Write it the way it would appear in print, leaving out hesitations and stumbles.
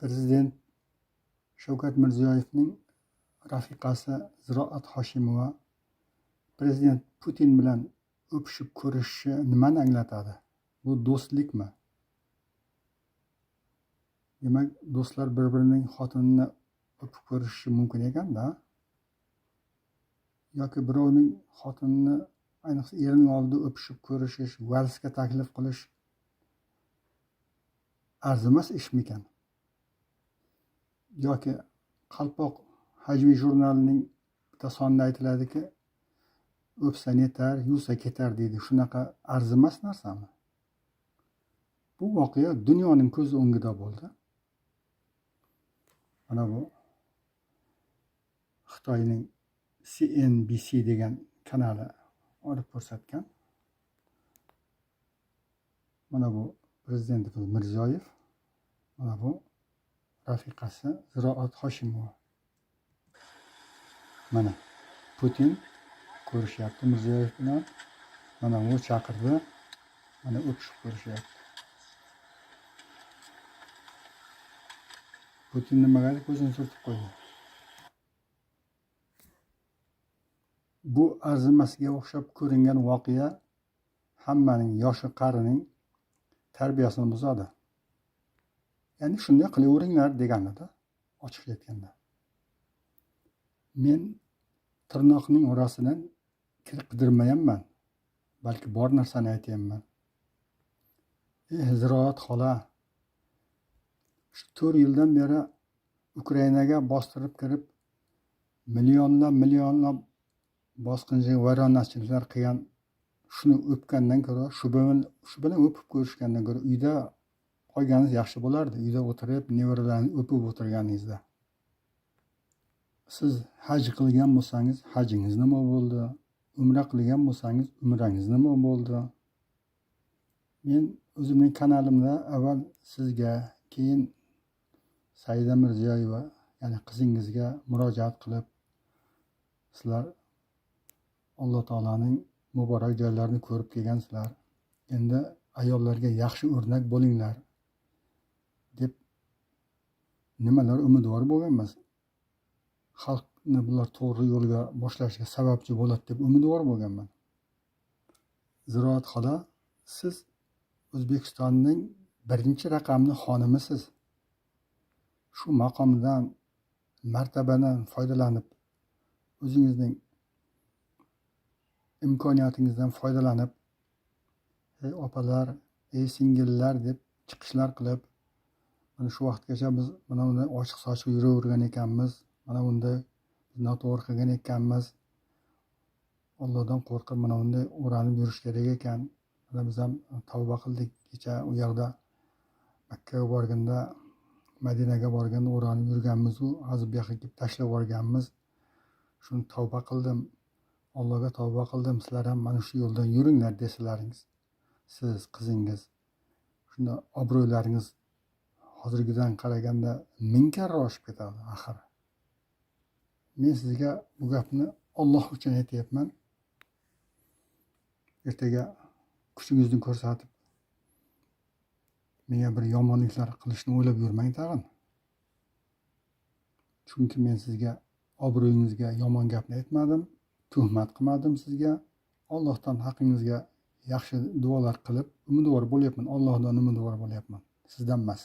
Prezident Shavkat Mirziyoyevning rafiqasi Ziroat Hoshimova Prezident Putin bilan o'pishib ko'rishishi nimani anglatadi? Bu do'stlikmi? Demak, do'stlar bir-birining xotinini o'pib ko'rishishi mumkin ekanda. Yoki birovning xotinini, ayniqsa erining oldida o'pishib ko'rishish, valsga taklif qilish arzimas ishmikan? Yoki Qalpoq hajviy jurnalining bitta sonida aytiladiki, o'psa netar, yuvsa ketar deydi. Shunaqa arzimas narsami? Bu voqea dunyoning ko'z o'ngida bo'ldi. Mana bu Xitoyning CNBC degan kanali olib ko'rsatgan. Mana bu Prezidentimiz Mirziyoyev, mana bu rafiqasi Ziroat Hoshimova. Mana Putin ko'rishyapti Mirziyoyev bilan. Mana u chaqirdi. Mana o'pishib ko'rishyapti. Putin nimagadir ko'zini surtib qo'ydi. Bu arzimasga o'xshab ko'ringan voqea hammaning yoshi qarining tarbiyasini buzadi. Ya'ni shunday qilaveringlar deganida, ochiq aytganda. Men tirnoqning orasidan kir qidirmayapman, balki bor narsani aytyapman. Ziroat xola, shu 4 yildan beri Ukrainaga bostirib kirib, millionlab bosqinchi vayronachiliklar qilgan, shuni o'pgandan ko'ra, shu bilan o'pib ko'rishgandan ko'ra uyda qolganingiz yaxshi bo'lardi. Uyda o'tirib, nevaralarni o'pib o'tirganingizda. Siz haj qilgan bo'lsangiz, hajingiz nima bo'ldi? Umra qilgan bo'lsangiz, umrangiz nima bo'ldi? Men o'zimning kanalimda avval sizga, keyin Saida Mirziyoyeva, ya'ni qizingizga murojaat qilib, sizlar Alloh taolaning muborak joylarini ko'rib kelgansizlar. Endi ayollarga yaxshi o'rnak bo'linglar deb nimalar umidvor bo'lganmiz. Xalqni bular to'g'ri yo'lga boshlashiga sababchi bo'ladi deb umidvor bo'lganman. Ziroat xola, siz O'zbekistonning birinchi raqamli xonimisiz. Shu maqomdan, martabadan foydalanib, o'zingizning imkoniyatingizdan foydalanib, ey opalar, ey singillar deb chiqishlar qilib, mana shu vaqtgacha biz mana bunday ochiq sochiq yuravergan ekanmiz, mana bunday noto'g'ri qilgan ekanmiz. Allohdan qo'rqib mana bunday o'ranib yurish kerak ekan. Mana biz ham tavba qildik. Kecha u yoqda Makkaga borganda, Madinaga borganda o'ranib yurganmiz-ku, hozir bu yoqqa kelib tashlab yuborganmiz. Shuni tavba qildim. Allohga tavba qildim. Sizlar ham mana shu yo'ldan yuringlar desalaringiz, siz, qizingiz, shunda obro'laringiz hozirgidan qaraganda 1000 karra oshib ketadi axir. Men sizga bu gapni Alloh uchun aytyapman. Ertaga kuchingizni ko'rsatib menga bir yomonliklar qilishni o'ylab yurmang tag'in. Chunki men sizga obro'yingizga yomon gapni aytmadim, tuhmat qilmadim sizga. Allohdan haqingizga yaxshi duolar qilib umidvor bo'lyapman. Allohdan umidvor bo'lyapman, sizdan emas.